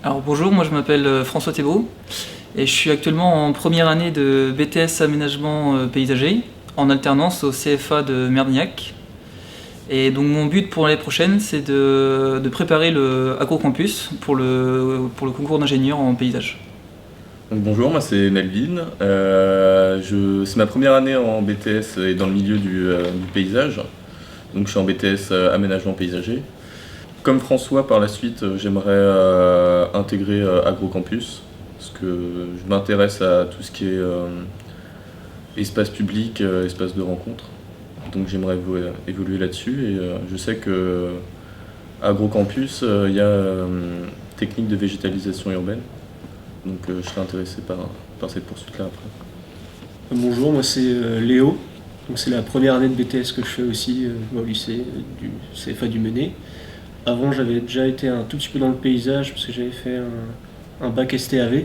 Alors bonjour, moi je m'appelle François Thébault et je suis actuellement en première année de BTS Aménagement Paysager en alternance au CFA de Merdignac. Et donc mon but pour l'année prochaine c'est de préparer le agrocampus pour le concours d'ingénieur en paysage. Donc bonjour, moi c'est Melvin. C'est ma première année en BTS et dans le milieu du paysage. Donc je suis en BTS aménagement paysager. Comme François, par la suite, j'aimerais intégrer Agrocampus parce que je m'intéresse à tout ce qui est espace public, espace de rencontre. Donc j'aimerais évoluer là-dessus et je sais que Agrocampus, il y a technique de végétalisation urbaine. Donc je serais intéressé par cette poursuite-là après. Bonjour, moi c'est Léo. Donc c'est la première année de BTS que je fais aussi au lycée du CFA du Menet. Avant j'avais déjà été un tout petit peu dans le paysage parce que j'avais fait un bac STAV,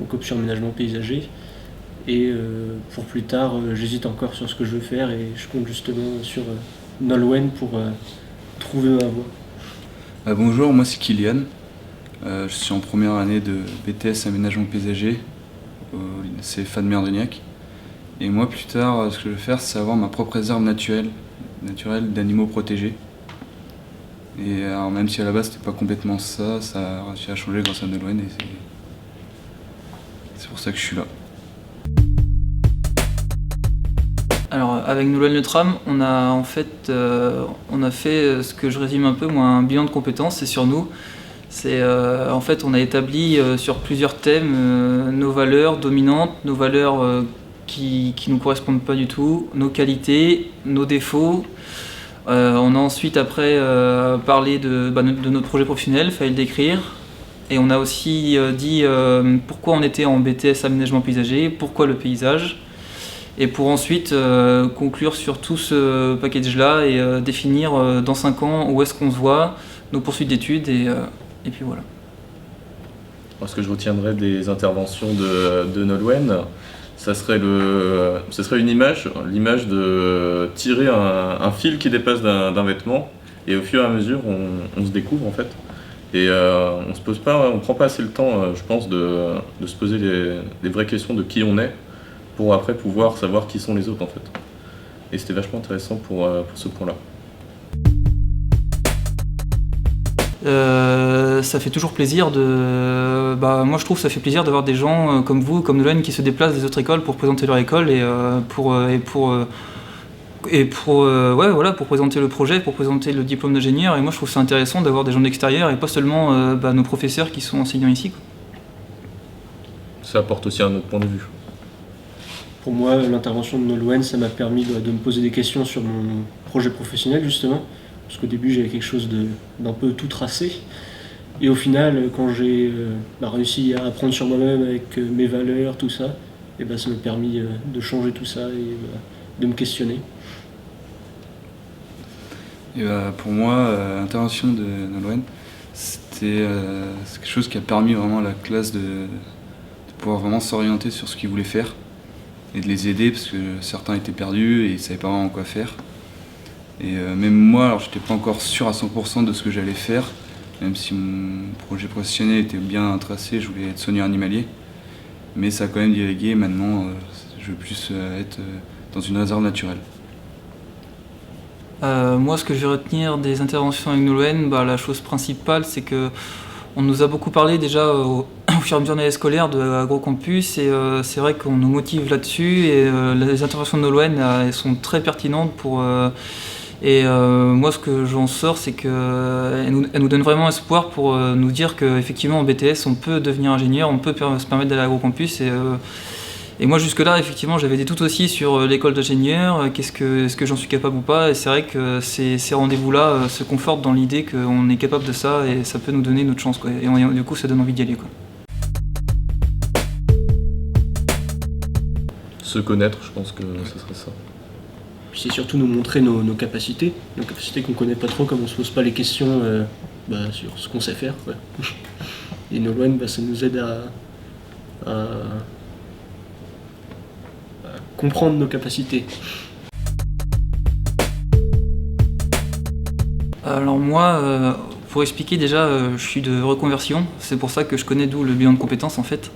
donc option aménagement paysager. Et pour plus tard, j'hésite encore sur ce que je veux faire et je compte justement sur Nolwenn pour trouver ma voie. Bonjour, moi c'est Kylian. Je suis en première année de BTS Aménagement Paysager au CFA de Merdignac. Et moi plus tard, ce que je veux faire, c'est avoir ma propre réserve naturelle d'animaux protégés. Et alors, même si à la base c'était pas complètement ça, ça a réussi à changer grâce à Nolwenn et c'est pour ça que je suis là. Alors avec Nolwenn Letram, on a fait ce que je résume un peu moi un bilan de compétences, c'est sur nous. En fait on a établi sur plusieurs thèmes nos valeurs dominantes, nos valeurs qui nous correspondent pas du tout, nos qualités, nos défauts. On a ensuite après parlé de notre projet professionnel, fallait le décrire. Et on a aussi dit pourquoi on était en BTS aménagement paysager, pourquoi le paysage. Et pour ensuite conclure sur tout ce package-là et définir dans 5 ans où est-ce qu'on se voit, nos poursuites d'études et puis voilà. Alors, ce que je retiendrai des interventions de Nolwenn, ça serait une l'image de tirer un fil qui dépasse d'un vêtement et au fur et à mesure on se découvre en fait. Et on prend pas assez le temps, je pense, de se poser les vraies questions de qui on est pour après pouvoir savoir qui sont les autres en fait. Et c'était vachement intéressant pour ce point-là. Ça fait toujours plaisir moi je trouve que ça fait plaisir d'avoir des gens comme vous, comme Nolwenn, qui se déplacent des autres écoles pour présenter leur école pour présenter le projet, pour présenter le diplôme d'ingénieur. Et moi je trouve ça intéressant d'avoir des gens d'extérieur et pas seulement nos professeurs qui sont enseignants ici, quoi. Ça apporte aussi un autre point de vue. Pour moi, l'intervention de Nolwenn, ça m'a permis de me poser des questions sur mon projet professionnel justement. Parce qu'au début j'avais quelque chose d'un peu tout tracé. Et au final, quand j'ai réussi à apprendre sur moi-même avec mes valeurs, tout ça, et ça m'a permis de changer tout ça et de me questionner. Et pour moi, l'intervention de Nolwenn, c'est quelque chose qui a permis vraiment à la classe de pouvoir vraiment s'orienter sur ce qu'ils voulaient faire et de les aider parce que certains étaient perdus et ils ne savaient pas vraiment quoi faire. Et même moi, alors j'étais pas encore sûr à 100% de ce que j'allais faire, même si mon projet professionnel était bien tracé, je voulais être soigneur animalier. Mais ça a quand même divagué, maintenant je veux plus être dans une réserve naturelle. Moi, ce que je vais retenir des interventions avec Nolwenn, la chose principale, c'est que on nous a beaucoup parlé déjà au fur et à mesure de l'année scolaire de Agrocampus et c'est vrai qu'on nous motive là-dessus et les interventions de Nolwenn elles sont très pertinentes moi ce que j'en sors c'est qu'elle nous donne vraiment espoir pour nous dire qu'effectivement en BTS on peut devenir ingénieur, on peut se permettre d'aller à Agrocampus et moi jusque-là effectivement j'avais des doutes aussi sur l'école d'ingénieur, est-ce que j'en suis capable ou pas, et c'est vrai que ces rendez-vous-là se confortent dans l'idée qu'on est capable de ça et ça peut nous donner notre chance, quoi. Et du coup ça donne envie d'y aller, quoi. Se connaître, je pense que ce serait ça. Puis c'est surtout nous montrer nos capacités qu'on connaît pas trop, comme on se pose pas les questions sur ce qu'on sait faire, quoi. Et Nolwenn, ça nous aide à comprendre nos capacités. Alors moi, pour expliquer déjà, je suis de reconversion, c'est pour ça que je connais d'où le bilan de compétences en fait.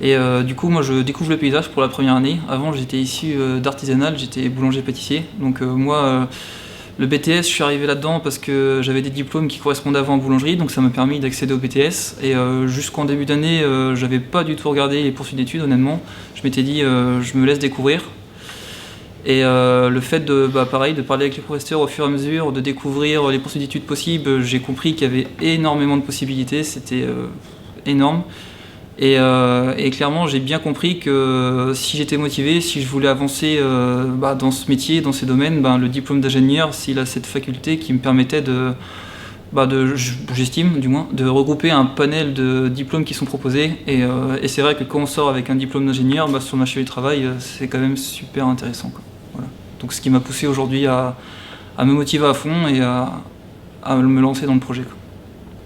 Et du coup, moi je découvre le paysage pour la première année. Avant, j'étais issu d'artisanal, j'étais boulanger-pâtissier. Donc moi, le BTS, je suis arrivé là-dedans parce que j'avais des diplômes qui correspondaient avant en boulangerie, donc ça m'a permis d'accéder au BTS. Et jusqu'en début d'année, j'avais pas du tout regardé les poursuites d'études, honnêtement. Je m'étais dit, je me laisse découvrir. Et le fait pareil, de parler avec les professeurs au fur et à mesure, de découvrir les poursuites d'études possibles, j'ai compris qu'il y avait énormément de possibilités, c'était énorme. Et clairement, j'ai bien compris que si j'étais motivé, si je voulais avancer dans ce métier, dans ces domaines, le diplôme d'ingénieur, s'il a cette faculté qui me permettait j'estime du moins, de regrouper un panel de diplômes qui sont proposés. Et c'est vrai que quand on sort avec un diplôme d'ingénieur, sur le marché du travail, c'est quand même super intéressant, quoi. Voilà. Donc ce qui m'a poussé aujourd'hui à me motiver à fond et à me lancer dans le projet, quoi.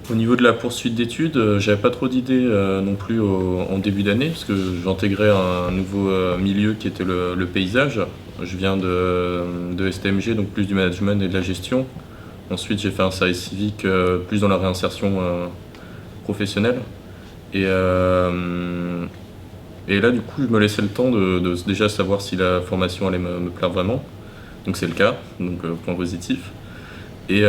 Au niveau de la poursuite d'études, j'avais pas trop d'idées non plus en début d'année, parce que j'intégrais un nouveau milieu qui était le paysage. Je viens de STMG, donc plus du management et de la gestion. Ensuite, j'ai fait un service civique plus dans la réinsertion professionnelle. Et là, du coup, je me laissais le temps de déjà savoir si la formation allait me plaire vraiment. Donc c'est le cas, donc point positif. Et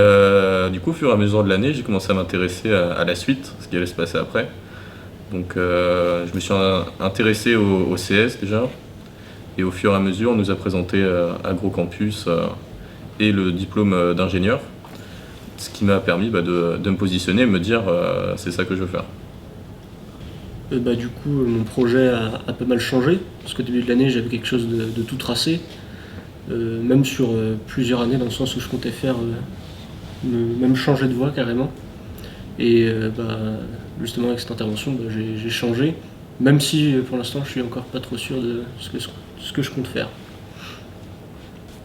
du coup, au fur et à mesure de l'année, j'ai commencé à m'intéresser à la suite, ce qui allait se passer après. Donc je me suis intéressé au CS déjà. Et au fur et à mesure, on nous a présenté AgroCampus et le diplôme d'ingénieur. Ce qui m'a permis de me positionner et me dire c'est ça que je veux faire. Du coup, mon projet a pas mal changé, parce qu'au début de l'année, j'avais quelque chose de tout tracé, même sur plusieurs années, dans le sens où je comptais faire même changer de voie carrément. Et justement, avec cette intervention, j'ai changé, même si pour l'instant, je suis encore pas trop sûr de ce que je compte faire.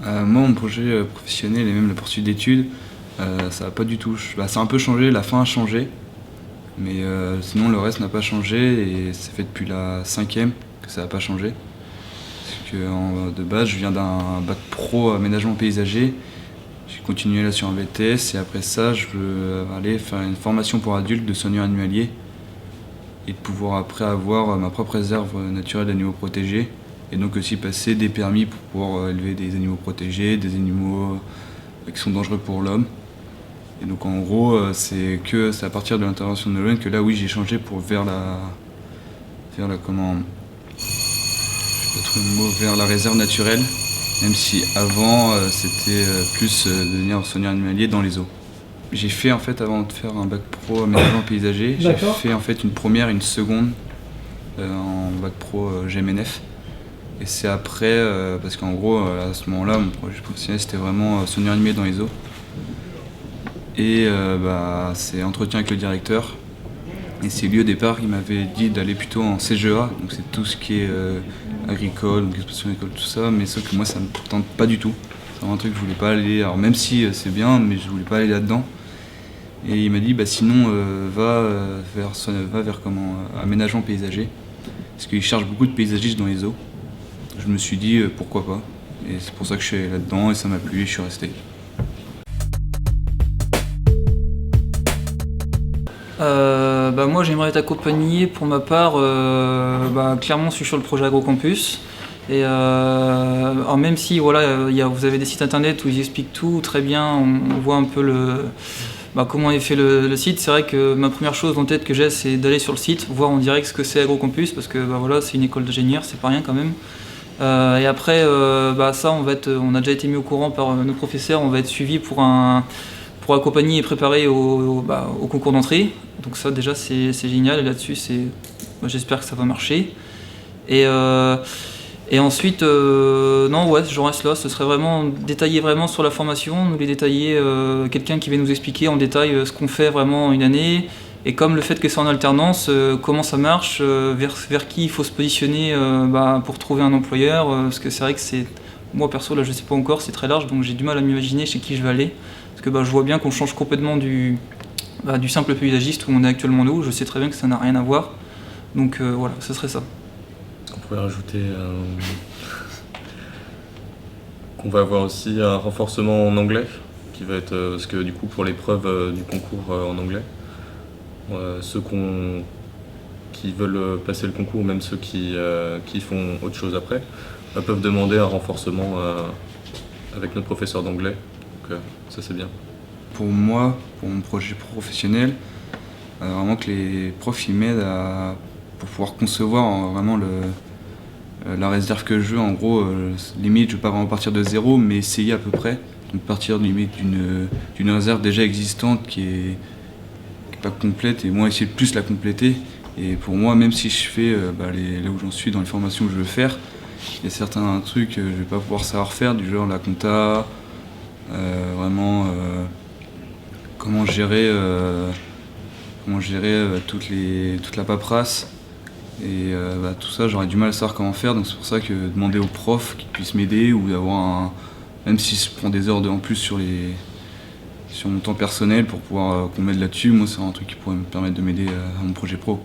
Moi, mon projet professionnel et même la poursuite d'études, ça n'a pas du tout. Ça a un peu changé, la fin a changé, mais sinon le reste n'a pas changé et ça fait depuis la 5e que ça n'a pas changé. Parce que de base, je viens d'un bac pro aménagement paysager. J'ai continué là sur un BTS et après ça, je veux aller faire une formation pour adultes de soigneur animalier et de pouvoir après avoir ma propre réserve naturelle d'animaux protégés et donc aussi passer des permis pour pouvoir élever des animaux protégés, des animaux qui sont dangereux pour l'homme. Et donc en gros, c'est à partir de l'intervention de Nolwenn que là, oui, j'ai changé vers la réserve naturelle, même si avant, c'était plus devenir soigneur animalier dans les zoos. J'ai fait en fait, avant de faire un bac pro aménagement paysager, j'ai fait en fait une première et une seconde en bac pro GMNF. Et c'est après, parce qu'en gros, à ce moment-là, mon projet professionnel, c'était vraiment soigneur animalier dans les zoos. Et c'est entretien avec le directeur. Et c'est lui au départ, il m'avait dit d'aller plutôt en CGA, donc c'est tout ce qui est agricole, donc exploitation agricole, tout ça, mais sauf que moi ça me tente pas du tout. C'est vraiment un truc que je voulais pas aller, alors même si c'est bien, mais je voulais pas aller là-dedans. Et il m'a dit sinon va vers aménagement paysager, parce qu'il cherche beaucoup de paysagistes dans les zoos. Je me suis dit pourquoi pas, et c'est pour ça que je suis allé là-dedans et ça m'a plu et je suis resté. Moi j'aimerais être accompagné pour ma part, clairement je suis sur le projet AgroCampus et alors même si vous avez des sites internet où ils expliquent tout très bien, on voit un peu comment est fait le site. C'est vrai que ma première chose en tête que j'ai, c'est d'aller sur le site, voir en direct ce que c'est AgroCampus, parce que c'est une école d'ingénieurs, c'est pas rien quand même. Et après ça on a déjà été mis au courant par nos professeurs, on va être suivi pour accompagner et préparer au concours d'entrée. Donc ça déjà c'est génial, et là-dessus j'espère que ça va marcher. Et ensuite, j'en reste là, ce serait vraiment détailler vraiment sur la formation, nous les détailler, quelqu'un qui va nous expliquer en détail ce qu'on fait vraiment une année, et comme le fait que c'est en alternance, comment ça marche, vers qui il faut se positionner pour trouver un employeur, parce que c'est vrai que moi perso là je sais pas encore, c'est très large, donc j'ai du mal à m'imaginer chez qui je vais aller. Parce que je vois bien qu'on change complètement du simple paysagiste où on est actuellement nous. Je sais très bien que ça n'a rien à voir. Donc voilà, ce serait ça. On pourrait rajouter qu'on va avoir aussi un renforcement en anglais qui va être parce que du coup pour l'épreuve du concours en anglais, ceux qui veulent passer le concours, même ceux qui font autre chose après, peuvent demander un renforcement avec notre professeur d'anglais. Donc ça c'est bien. Pour moi, pour mon projet professionnel, vraiment que les profs ils m'aident pour pouvoir concevoir vraiment la réserve que je veux. En gros, limite je ne veux pas vraiment partir de zéro, mais essayer à peu près. Donc partir limite d'une réserve déjà existante qui est pas complète et moi essayer de plus la compléter. Et pour moi, même si je fais là où j'en suis dans les formations que je veux faire, il y a certains trucs que je vais pas pouvoir savoir faire, du genre la compta, vraiment comment gérer toute la paperasse. Et tout ça, j'aurais du mal à savoir comment faire, donc c'est pour ça que demander aux profs qu'ils puissent m'aider ou d'avoir même si je prends des heures en plus sur mon temps personnel pour pouvoir qu'on m'aide là-dessus, moi c'est un truc qui pourrait me permettre de m'aider à mon projet pro.